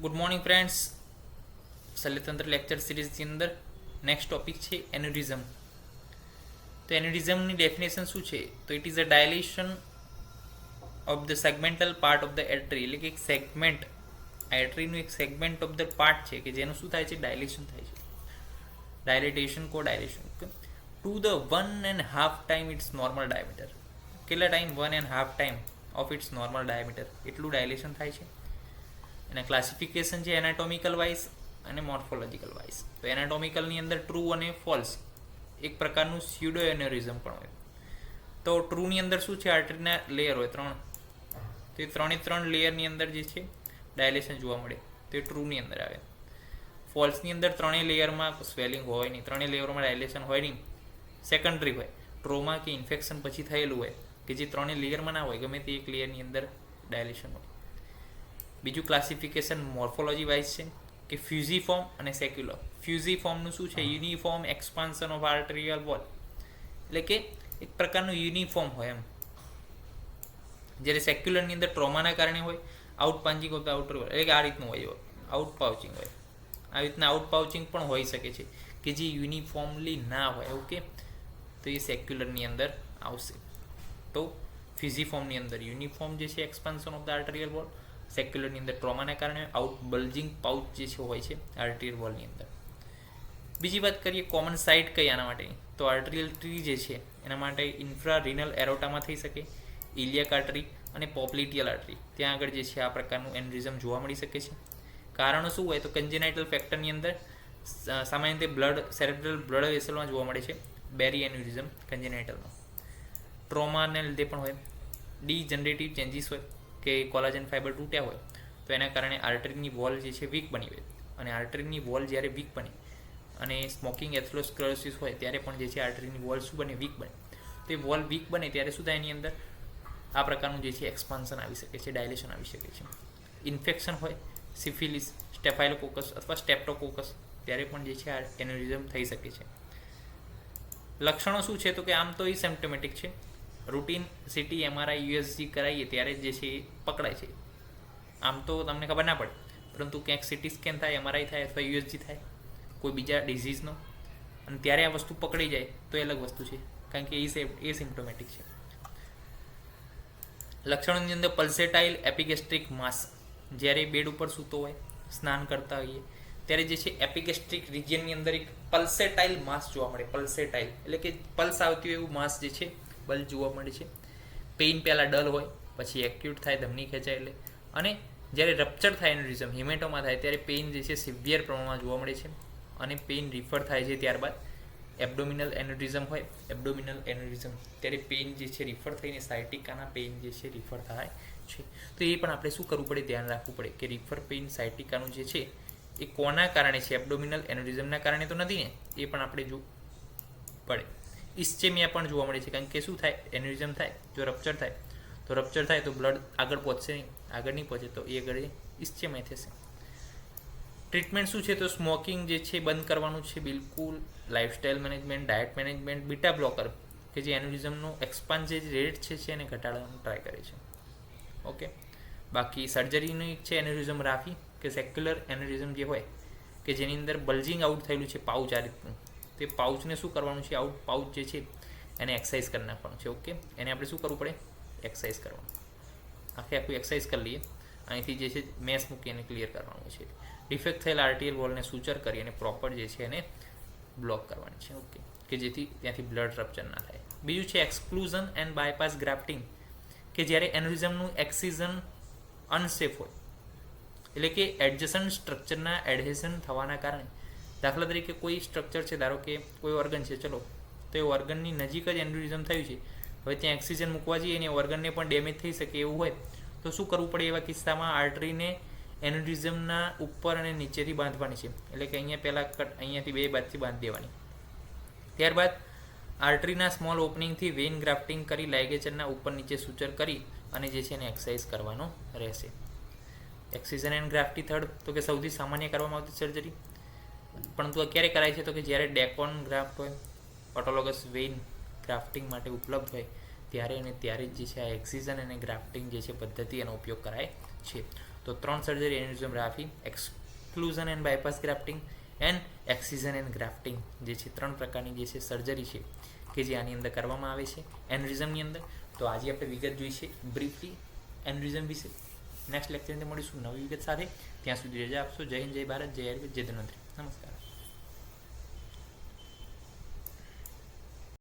Good morning friends. શલ્યતંત્ર lecture સિરીઝની અંદર નેક્સ્ટ ટોપિક છે એન્યુરિઝમ. તો એન્યુરિઝમની ડેફિનેશન શું છે? તો it is a dilation of the segmental part of the artery, એટલે કે એક સેગમેન્ટ, એર્ટરીનું એક સેગમેન્ટ ઓફ ધ પાર્ટ છે કે જેનું શું થાય છે? ડાયલેશન થાય છે. ડાયલેટેશન કો dilation to the 1.5 time its normal diameter. કેટલા time? 1.5 time of its normal diameter એટલું ડાયલેશન થાય છે. એના ક્લાસિફિકેશન છે એનાટોમિકલ વાઇઝ અને મોર્ફોલોજીકલ વાઇઝ. તો એનાટોમિકલની અંદર ટ્રુ અને ફોલ્સ, એક પ્રકારનું સ્યુડો એન્યુરિઝમ પણ હોય. તો ટ્રુની અંદર શું છે? આર્ટરીના લેયર હોય 3. તો એ 3 લેયરની અંદર જે છે ડાયલેશન જોવા મળે, તો એ ટ્રુની અંદર આવે. ફોલ્સની અંદર 3 લેયરમાં સ્વેલિંગ હોય નહીં, 3 લેયરોમાં ડાયલેશન હોય નહીં, સેકન્ડરી હોય. ટ્રોમા કે ઇન્ફેક્શન પછી થયેલું હોય કે જે 3 લેયરમાં ના હોય, ગમે તે એક લેયરની અંદર ડાયલેશન હોય. બીજું ક્લાસિફિકેશન મોર્ફોલોજી વાઇઝ છે કે ફ્યુઝીફોર્મ અને સેક્યુલર. ફ્યુઝીફોર્મનું શું છે? યુનિફોર્મ એક્સપાન્શન ઓફ આર્ટેરિયલ વોલ, એટલે કે એક પ્રકારનું યુનિફોર્મ હોય એમ. જ્યારે સેક્યુલરની અંદર ટ્રોમાના કારણે હોય outpouching of the outer wall, એટલે કે આ રીતનું હોય, આઉટ પાઉચિંગ હોય. આ રીતના આઉટ પાઉચિંગ પણ હોઈ શકે છે કે જે યુનિફોર્મલી ના હોય, ઓકે. તો એ સેક્યુલરની અંદર આવશે. તો ફ્યુઝીફોર્મની અંદર યુનિફોર્મ જે છે એક્સપાન્શન ઓફ ધ આર્ટેરિયલ વોલ, સેક્યુલરની અંદર ટ્રોમાના કારણે આઉટ બલ્જિંગ પાઉચ જે છે હોય છે આર્ટેરિયલ વોલની અંદર. બીજી વાત કરીએ કોમન સાઇટ કઈ આના માટેની, તો આર્ટેરિયલ ટ્રી જે છે એના માટે ઇન્ફ્રારિનલ એરોટામાં થઈ શકે, ઇલિયક આર્ટરી અને પોપ્લિટિયલ આર્ટરી, ત્યાં આગળ જે છે આ પ્રકારનું એન્યુરિઝમ જોવા મળી શકે છે. કારણો શું હોય? તો કન્જેનાઇટલ ફેક્ટરની અંદર સામાન્ય રીતે બ્લડ સેરેબ્રલ બ્લડ વેસલમાં જોવા મળે છે બેરી એન્યુરિઝમ કન્જેનાઇટલમાં. ટ્રોમાને લીધે પણ હોય, ડીજનરેટિવ ચેન્જીસ હોય કે કોલાજન ફાઇબર તૂટ્યા હોય તો એના કારણે આર્ટરીની વોલ જે છે વીક બની હોય. અને આર્ટરીની વોલ જ્યારે વીક બને અને સ્મોકિંગ એથેરોસ્ક્લેરોસિસ હોય ત્યારે પણ જે છે આર્ટરીની વોલ શું બને? વીક બને. તો એ વોલ વીક બને ત્યારે શું થાય? એની અંદર આ પ્રકારનું જે છે એક્સપાન્શન આવી શકે છે, ડાયલેશન આવી શકે છે. ઇન્ફેક્શન હોય, સિફિલિસ, સ્ટેફાઇલોકોકસ અથવા સ્ટેપ્ટોકોકસ, ત્યારે પણ જે છે આ એન્યુરિઝમ થઈ શકે છે. લક્ષણો શું છે? તો કે આમ તો એ સિમ્પ્ટોમેટિક છે. રૂટીન સીટી, એમઆરઆઈ, યુએસજી કરાવીએ ત્યારે જે છે એ પકડાય છે. આમ તો તમને ખબર ના પડે, પરંતુ ક્યાંક સીટી સ્કેન થાય, એમઆરઆઈ થાય અથવા યુએસજી થાય કોઈ બીજા ડિઝીઝનો, અને ત્યારે આ વસ્તુ પકડી જાય તો એ અલગ વસ્તુ છે, કારણ કે એ સિમ્પ્ટોમેટિક છે. લક્ષણોની અંદર પલ્સેટાઇલ એપિગેસ્ટ્રિક માસ, જ્યારે બેડ ઉપર સૂતો હોય, સ્નાન કરતા હોઈએ ત્યારે જે છે એપિગેસ્ટ્રિક રિજિયનની અંદર એક પલ્સેટાઇલ માસ જોવા મળે. પલ્સેટાઇલ એટલે કે પલ્સ આવતી હોય એવું માસ જે છે બલ જોવા મળે છે. પેઇન પહેલાં ડલ હોય, પછી એક્યુટ થાય, ધમની ખેંચાય એટલે. અને જ્યારે રપ્ચર થાય એન્યુરિઝમ, હિમેટોમા થાય ત્યારે પેઇન જે છે સિવિયર પ્રમાણમાં જોવા મળે છે અને પેઇન રિફર થાય છે. ત્યારબાદ એબ્ડોમિનલ એન્યુરિઝમ હોય, એબ્ડોમિનલ એન્યુરિઝમ ત્યારે પેઇન જે છે રિફર થઈને સાયટિકાના પેઇન જે છે રિફર થાય છે. તો એ પણ આપણે શું કરવું પડે? ધ્યાન રાખવું પડે કે રિફર પેઇન સાયટિકાનું જે છે એ કોના કારણે છે? એબ્ડોમિનલ એન્યુરિઝમના કારણે તો નથી ને? એ પણ આપણે જોવું પડે. ઇસ્ચેમિયા પણ જોવા મળે છે, કારણ કે શું થાય? એન્યુરિઝમ થાય, જો રપ્ચર થાય તો બ્લડ આગળ પહોંચશે નહીં, આગળ નહીં પહોંચે તો એ આગળ ઇસ્ચેમિયા થશે. ટ્રીટમેન્ટ શું છે? તો સ્મોકિંગ જે છે બંધ કરવાનું છે બિલકુલ. Lifestyle management, diet management, beta blocker કે જે એન્યુરિઝમનો એક્સપાન્ડ જે રેટ છે એને ઘટાડવાનું ટ્રાય કરે છે, ઓકે. બાકી સર્જરીનું એક છે એન્યુરિઝમગ્રાફી, કે સેક્યુલર એન્યુરિઝમ જે હોય કે જેની અંદર બલ્જિંગ આઉટ થયેલું છે પાઉચ આ રીતનું, તે પાઉચને શું કરવાનું છે? આઉટ પાઉચ જે છે એને એક્સરસાઇઝ કરી નાખવાનું છે, ઓકે. એને આપણે શું કરવું પડે? એક્સરસાઇઝ કરવાનું. આખું એક્સરસાઇઝ કરી લઈએ. અહીંથી જે છે મેસ મૂકી એને ક્લિયર કરવાનું છે. ડિફેક્ટ થયેલ આર્ટિયલ વોલને સૂચર કરી અને પ્રોપર જે છે એને બ્લોક કરવાની છે, ઓકે, કે જેથી ત્યાંથી બ્લડ રપ્ચર ના થાય. બીજું છે એક્સક્લુઝન એન્ડ બાયપાસ ગ્રાફ્ટિંગ, કે જ્યારે એન્યુરિઝમનું એક્સિઝન અનસેફ હોય, એટલે કે એડજસન્ટ સ્ટ્રક્ચરના એડહેઝન થવાના કારણે, દાખલા તરીકે કોઈ સ્ટ્રક્ચર છે, ધારો કે કોઈ ઓર્ગન છે, ચલો તો એ ઓર્ગનની નજીક જ એન્યુરિઝમ થયું છે, હવે ત્યાં એક્સિજન મૂકવા જઈએ અને ઓર્ગનને પણ ડેમેજ થઈ શકે એવું હોય તો શું કરવું પડે? એવા કિસ્સામાં આર્ટરીને એન્યુરિઝમના ઉપર અને નીચેથી બાંધવાની છે, એટલે કે અહીંયા પહેલાં અહીંયાથી બે બાજુથી બાંધી દેવાની. ત્યારબાદ આર્ટરીના સ્મોલ ઓપનિંગથી વેઇન ગ્રાફ્ટિંગ કરી લાઇગેચરના ઉપર નીચે સૂચર કરી અને જે છે એને એક્સરસાઇઝ કરવાનો રહેશે. એક્સિઝન એન્ડ ગ્રાફ્ટી થર્ડ, તો કે સૌથી સામાન્ય કરવામાં આવતી સર્જરી, પરંતુ આ ક્યારે કરાય છે? તો કે જ્યારે ડેકોન ગ્રાફ્ટ હોય, ઓટોલોગસ વેઇન ગ્રાફ્ટિંગ માટે ઉપલબ્ધ હોય ત્યારે અને ત્યારે જ જે છે આ એક્સિઝન અને ગ્રાફ્ટિંગ જે છે પદ્ધતિ એનો ઉપયોગ કરાય છે. તો 3 સર્જરી એન્યુરિઝમ રાખી, exclusion and bypass grafting and excision and grafting જે છે 3 પ્રકારની જે છે સર્જરી છે કે જે આની અંદર કરવામાં આવે છે એન્યુરિઝમની અંદર. તો આજે આપણે વિગત જોઈ છે બ્રીફલી એન્યુરિઝમ વિશે. નેક્સ્ટ લેક્ચરની અંદર મળીશું નવી વિગત સાથે. ત્યાં સુધી રજા આપશો. જય હિન્દ, જય ભારત, જય આયુર્વેદ, જય ધન્વંતરી. નમસ્કાર.